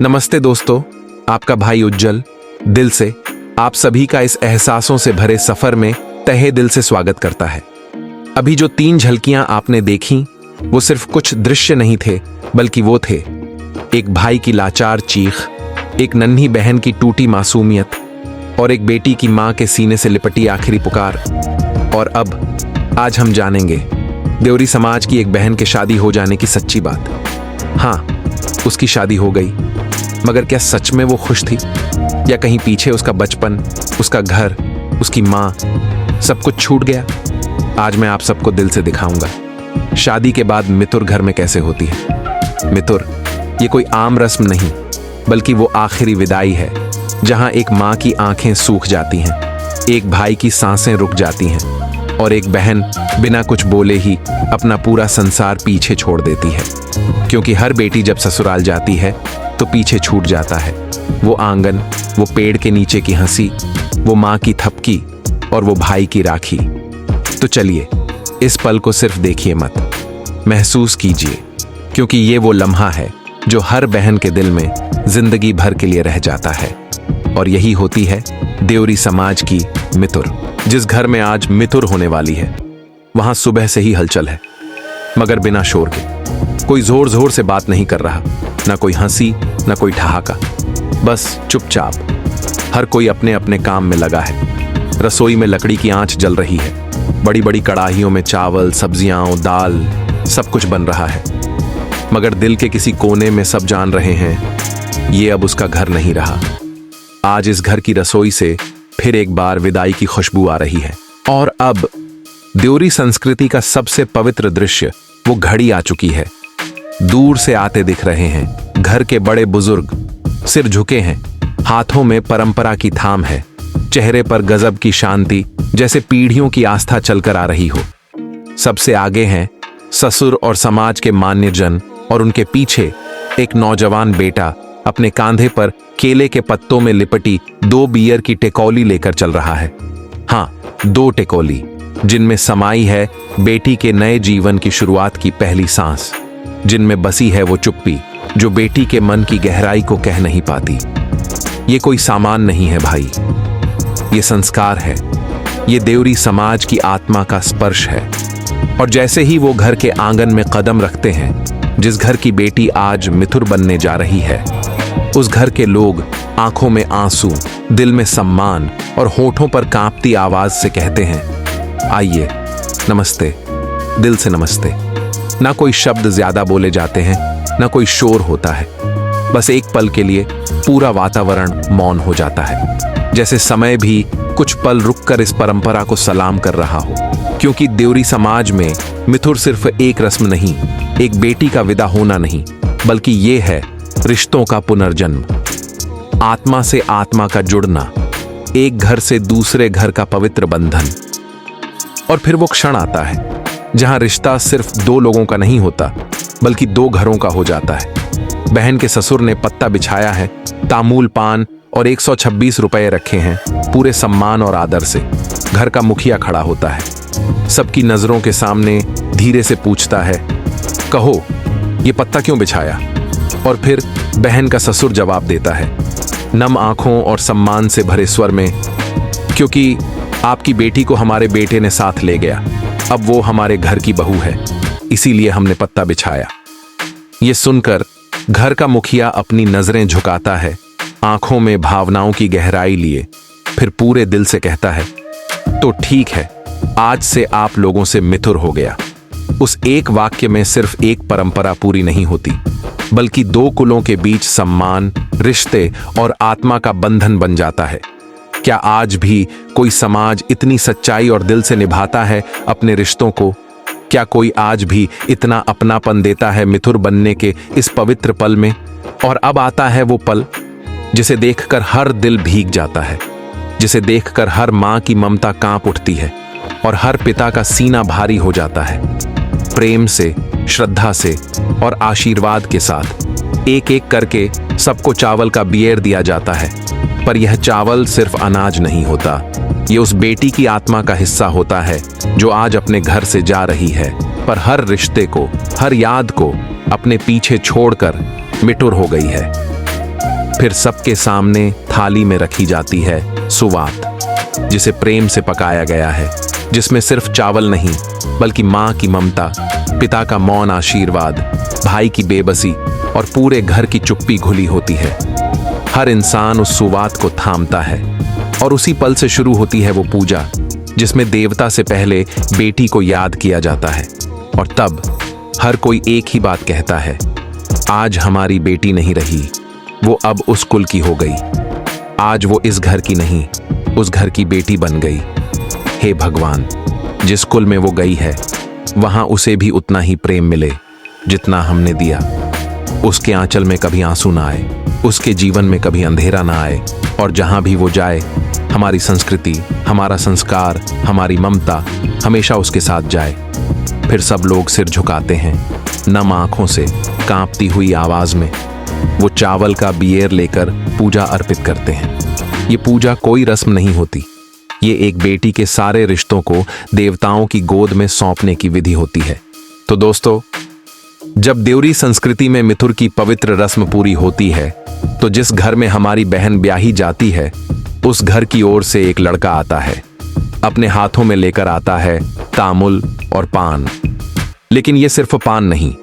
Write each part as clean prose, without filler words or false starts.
नमस्ते दोस्तों, आपका भाई उज्जवल दिल से आप सभी का इस एहसासों से भरे सफर में तहे दिल से स्वागत करता है। अभी जो 3 झलकियां आपने देखी वो सिर्फ कुछ दृश्य नहीं थे, बल्कि वो थे एक भाई की लाचार चीख, एक नन्ही बहन की टूटी मासूमियत और एक बेटी की मां के सीने से लिपटी आखिरी पुकार। और अब आज हम जानेंगे देवरी समाज की एक बहन के शादी हो जाने की सच्ची बात। हाँ, उसकी शादी हो गई, मगर क्या सच में वो खुश थी, या कहीं पीछे उसका बचपन, उसका घर, उसकी मां, सब कुछ छूट गया? आज मैं आप सबको दिल से दिखाऊंगा शादी के बाद मितुर घर में कैसे होती है। मितुर ये कोई आम रस्म नहीं, बल्कि वो आखिरी विदाई है जहां एक मां की आंखें सूख जाती हैं, एक भाई की सांसें रुक जाती हैं और एक बहन बिना कुछ बोले ही अपना पूरा संसार पीछे छोड़ देती है। क्योंकि हर बेटी जब ससुराल जाती है तो पीछे छूट जाता है वो आंगन, वो पेड़ के नीचे की हंसी, वो मां की थपकी और वो भाई की राखी। तो चलिए इस पल को सिर्फ देखिए मत, महसूस कीजिए, क्योंकि ये वो लम्हा है जो हर बहन के दिल में जिंदगी भर के लिए रह जाता है। और यही होती है देवरी समाज की मितुर। जिस घर में आज मितुर होने वाली है वहां सुबह से ही हलचल है, मगर बिना शोर के। कोई जोर जोर से बात नहीं कर रहा, ना कोई हंसी, ना कोई ठहाका, बस चुपचाप हर कोई अपने अपने काम में लगा है। रसोई में लकड़ी की आंच जल रही है, बड़ी बड़ी कड़ाहियों में चावल, सब्जियां, दाल, सब कुछ बन रहा है। मगर दिल के किसी कोने में सब जान रहे हैं ये अब उसका घर नहीं रहा। आज इस घर की रसोई से फिर एक बार विदाई की खुशबू आ रही है। और अब देवरी संस्कृति का सबसे पवित्र दृश्य, वो घड़ी आ चुकी है। दूर से आते दिख रहे हैं घर के बड़े बुजुर्ग, सिर झुके हैं, हाथों में परंपरा की थाम है, चेहरे पर गजब की शांति, जैसे पीढ़ियों की आस्था चलकर आ रही हो। सबसे आगे हैं ससुर और समाज के मान्यजन, और उनके पीछे एक नौजवान बेटा अपने कांधे पर केले के पत्तों में लिपटी 2 बियर की टेकौली लेकर चल रहा है। हाँ, 2 टेकौली, जिनमें समाई है बेटी के नए जीवन की शुरुआत की पहली सांस, जिनमें बसी है वो चुप्पी जो बेटी के मन की गहराई को कह नहीं पाती। ये कोई सामान नहीं है भाई, ये संस्कार है, ये देवरी समाज की आत्मा का स्पर्श है। और जैसे ही वो घर के आंगन में कदम रखते हैं, जिस घर की बेटी आज मितुर बनने जा रही है, उस घर के लोग आंखों में आंसू, दिल में सम्मान और होठों पर कांपती आवाज से कहते हैं, आइए, नमस्ते, दिल से नमस्ते। ना कोई शब्द ज्यादा बोले जाते हैं, ना कोई शोर होता है, बस एक पल के लिए पूरा वातावरण मौन हो जाता है, जैसे समय भी कुछ पल रुककर इस परंपरा को सलाम कर रहा हो। क्योंकि देवरी समाज में मिथुर सिर्फ एक रस्म नहीं, एक बेटी का विदा होना नहीं, बल्कि ये है रिश्तों का पुनर्जन्म, आत्मा से आत्मा का जुड़ना, एक घर से दूसरे घर का पवित्र बंधन। और फिर वो क्षण आता है जहां रिश्ता सिर्फ 2 लोगों का नहीं होता, बल्कि 2 घरों का हो जाता है। बहन के ससुर ने पत्ता बिछाया है, तामूल पान और 126 रुपए रखे हैं, पूरे सम्मान और आदर से। घर का मुखिया खड़ा होता है, सबकी नजरों के सामने धीरे से पूछता है, कहो ये पत्ता क्यों बिछाया? और फिर बहन का ससुर जवाब देता है, नम आंखों और सम्मान से भरे स्वर में, क्योंकि आपकी बेटी को हमारे बेटे ने साथ ले गया, अब वो हमारे घर की बहू है, इसीलिए हमने पत्ता बिछाया। ये सुनकर घर का मुखिया अपनी नजरें झुकाता है, आंखों में भावनाओं की गहराई लिए, फिर पूरे दिल से कहता है, तो ठीक है, आज से आप लोगों से मिथुर हो गया। उस एक वाक्य में सिर्फ एक परंपरा पूरी नहीं होती, बल्कि 2 कुलों के बीच सम्मान, रिश्ते और आत्मा का बंधन बन जाता है। क्या आज भी कोई समाज इतनी सच्चाई और दिल से निभाता है अपने रिश्तों को? क्या कोई आज भी इतना अपनापन देता है मिथुर बनने के इस पवित्र पल में? और अब आता है वो पल जिसे देखकर हर दिल भीग जाता है, जिसे देखकर हर मां की ममता कांप उठती है और हर पिता का सीना भारी हो जाता है। प्रेम से, श्रद्धा से और आशीर्वाद के साथ एक एक करके सबको चावल का बियर दिया जाता है। पर यह चावल सिर्फ अनाज नहीं होता, ये उस बेटी की आत्मा का हिस्सा होता है जो आज अपने घर से जा रही है, पर हर रिश्ते को, हर याद को अपने पीछे छोड़कर मिटुर हो गई है। फिर सबके सामने थाली में रखी जाती है सुवात, जिसे प्रेम से पकाया गया है, जिसमें सिर्फ चावल नहीं बल्कि माँ की ममता, पिता का मौन आशीर्वाद, भाई की बेबसी और पूरे घर की चुप्पी घुली होती है। हर इंसान उस सुवात को थामता है और उसी पल से शुरू होती है वो पूजा, जिसमें देवता से पहले बेटी को याद किया जाता है। और तब हर कोई एक ही बात कहता है, आज हमारी बेटी नहीं रही, वो अब उस कुल की हो गई। आज वो इस घर की नहीं, उस घर की बेटी बन गई। हे भगवान, जिस कुल में वो गई है वहां उसे भी उतना ही प्रेम मिले जितना हमने दिया। उसके आंचल में कभी आंसू ना आए, उसके जीवन में कभी अंधेरा ना आए, और जहां भी वो जाए हमारी संस्कृति, हमारा संस्कार, हमारी ममता हमेशा उसके साथ जाए। फिर सब लोग सिर झुकाते हैं, नम आंखों से, कांपती हुई आवाज में वो चावल का बियर लेकर पूजा अर्पित करते हैं। ये पूजा कोई रस्म नहीं होती, ये एक बेटी के सारे रिश्तों को देवताओं की गोद में सौंपने की विधि होती है। तो दोस्तों, जब देवरी संस्कृति में मिथुर की पवित्र रस्म पूरी होती है, तो जिस घर में हमारी बहन ब्याही जाती है, उस घर की ओर से एक लड़का आता है। अपने हाथों में लेकर आता है तामुल और पान। लेकिन ये सिर्फ पान नहीं,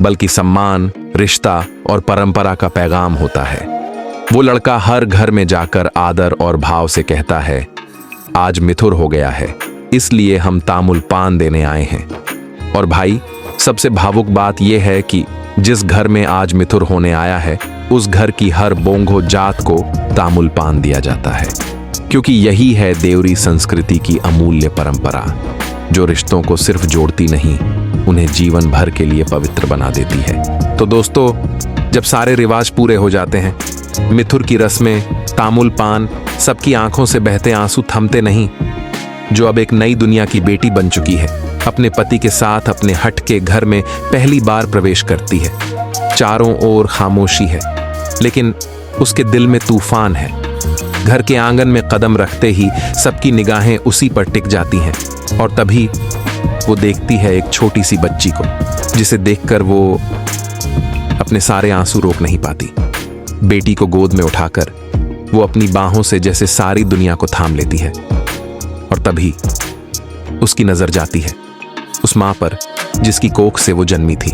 बल्कि सम्मान, रिश्ता और परंपरा का पैगाम होता है। वो लड़का हर घर में जाकर आदर और भाव से कहता है, आज मिथुर हो गया है, इसलिए हम तामुल पान देने आए हैं। और भाई, सबसे भावुक बात यह है कि जिस घर में आज मिथुर होने आया है, उस घर की हर बोंगो जात को तामुल पान दिया जाता है, क्योंकि यही है देवरी संस्कृति की अमूल्य परंपरा, जो रिश्तों को सिर्फ जोड़ती नहीं, उन्हें जीवन भर के लिए पवित्र बना देती है। तो दोस्तों, जब सारे रिवाज पूरे हो जाते हैं, मिथुर की रस्में, तामुल पान, सबकी आंखों से बहते आंसू थमते नहीं। जो अब एक नई दुनिया की बेटी बन चुकी है, अपने पति के साथ अपने हट के घर में पहली बार प्रवेश करती है। चारों ओर खामोशी है, लेकिन उसके दिल में तूफान है। घर के आंगन में कदम रखते ही सबकी निगाहें उसी पर टिक जाती हैं, और तभी वो देखती है एक छोटी सी बच्ची को, जिसे देखकर वो अपने सारे आंसू रोक नहीं पाती। बेटी को गोद में उठाकर वो अपनी बाहों से जैसे सारी दुनिया को थाम लेती है, और तभी उसकी नजर जाती है उस मां पर जिसकी कोख से वो जन्मी थी,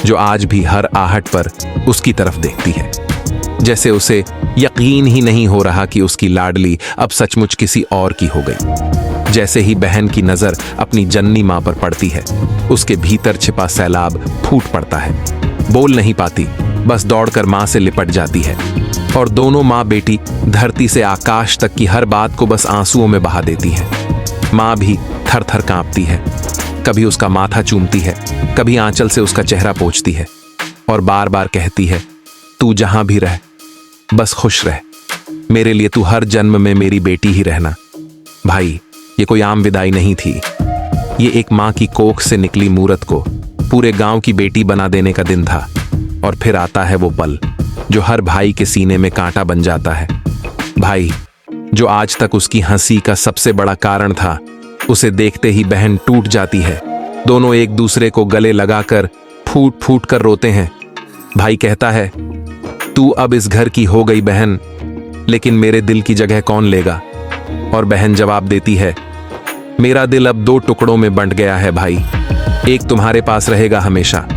जो आज भी हर आहट पर उसकी तरफ देखती है, जैसे उसे यकीन ही नहीं हो रहा कि उसकी लाडली अब सचमुच किसी और की हो गई। जैसे ही बहन की नजर अपनी जननी मां पर पड़ती है, उसके भीतर छिपा सैलाब फूट पड़ता है। बोल नहीं पाती, बस दौड़कर मां से लिपट जाती है, और दोनों मां बेटी धरती से आकाश तक की हर बात को बस आंसुओं में बहा देती है। मां भी थर थर कांपती है, कभी उसका माथा चूमती है, कभी आंचल से उसका चेहरा पोंछती है, और बार बार कहती है, तू जहां भी रह, बस खुश रह, मेरे लिए तू हर जन्म में मेरी बेटी ही रहना। भाई, ये कोई आम विदाई नहीं थी, ये एक मां की कोख से निकली मूरत को पूरे गांव की बेटी बना देने का दिन था। और फिर आता है वो पल जो हर भाई के सीने में कांटा बन जाता है। भाई, जो आज तक उसकी हंसी का सबसे बड़ा कारण था, उसे देखते ही बहन टूट जाती है। दोनों एक दूसरे को गले लगाकर फूट फूट कर रोते हैं। भाई कहता है, तू अब इस घर की हो गई बहन, लेकिन मेरे दिल की जगह कौन लेगा? और बहन जवाब देती है, मेरा दिल अब 2 टुकड़ों में बंट गया है भाई, एक तुम्हारे पास रहेगा हमेशा।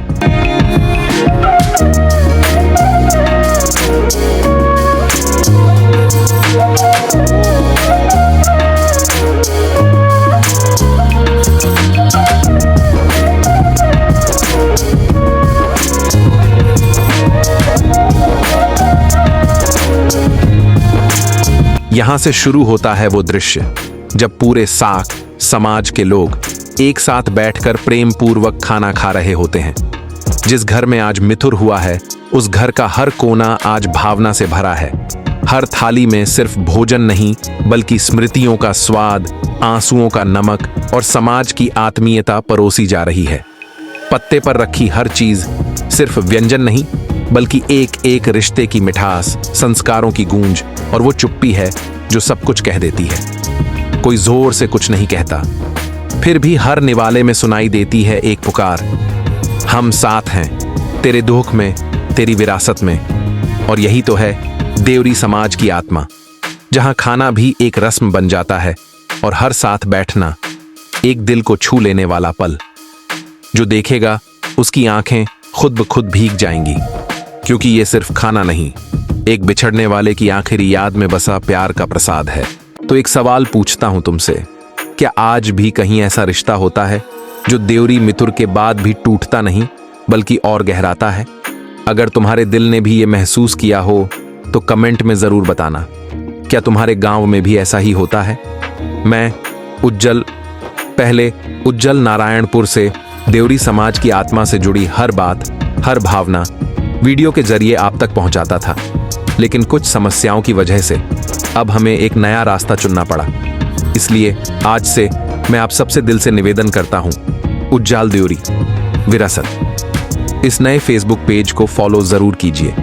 यहां से शुरू होता है वो दृश्य जब पूरे साक समाज के लोग एक साथ बैठकर प्रेम पूर्वक खाना खा रहे होते हैं। जिस घर में आज मिथुर हुआ है, उस घर का हर कोना आज भावना से भरा है। हर थाली में सिर्फ भोजन नहीं, बल्कि स्मृतियों का स्वाद, आंसुओं का नमक और समाज की आत्मीयता परोसी जा रही है। पत्ते पर रखी हर चीज सिर्फ व्यंजन नहीं, बल्कि एक एक रिश्ते की मिठास, संस्कारों की गूंज और वो चुप्पी है जो सब कुछ कह देती है। कोई जोर से कुछ नहीं कहता, फिर भी हर निवाले में सुनाई देती है एक पुकार, हम साथ हैं तेरे दुख में, तेरी विरासत में। और यही तो है देवरी समाज की आत्मा, जहां खाना भी एक रस्म बन जाता है और हर साथ बैठना एक दिल को छू लेने वाला पल। जो देखेगा उसकी आंखें खुद ब खुद भीग जाएंगी, क्योंकि ये सिर्फ खाना नहीं, एक बिछड़ने वाले की आखिरी याद में बसा प्यार का प्रसाद है। तो एक सवाल पूछता हूं तुमसे, क्या आज भी कहीं ऐसा रिश्ता होता है जो देवरी मितुर के बाद भी टूटता नहीं बल्कि और गहराता है? अगर तुम्हारे दिल ने भी ये महसूस किया हो तो कमेंट में जरूर बताना। क्या तुम्हारे गांव में भी ऐसा ही होता है? मैं उज्जल नारायणपुर से देवरी समाज की आत्मा से जुड़ी हर बात, हर भावना वीडियो के जरिए आप तक पहुंचाता था, लेकिन कुछ समस्याओं की वजह से अब हमें एक नया रास्ता चुनना पड़ा। इसलिए आज से मैं आप सबसे दिल से निवेदन करता हूं, उज्जाल देवरी विरासत इस नए फेसबुक पेज को फॉलो जरूर कीजिए,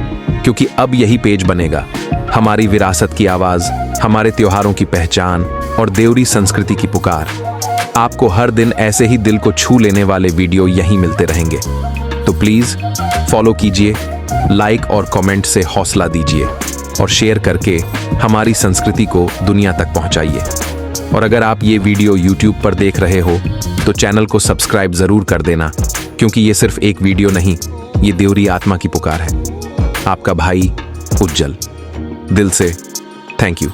क्योंकि अब यही पेज बनेगा हमारी विरासत की आवाज, हमारे त्योहारों की पहचान और देवरी संस्कृति की पुकार। आपको हर दिन ऐसे ही दिल को छू लेने वाले वीडियो यहीं मिलते रहेंगे। तो प्लीज फॉलो कीजिए, लाइक और कमेंट से हौसला दीजिए और शेयर करके हमारी संस्कृति को दुनिया तक पहुंचाइए। और अगर आप ये वीडियो YouTube पर देख रहे हो तो चैनल को सब्सक्राइब जरूर कर देना, क्योंकि ये सिर्फ एक वीडियो नहीं, ये देवरी आत्मा की पुकार है। आपका भाई उज्जल, दिल से थैंक यू।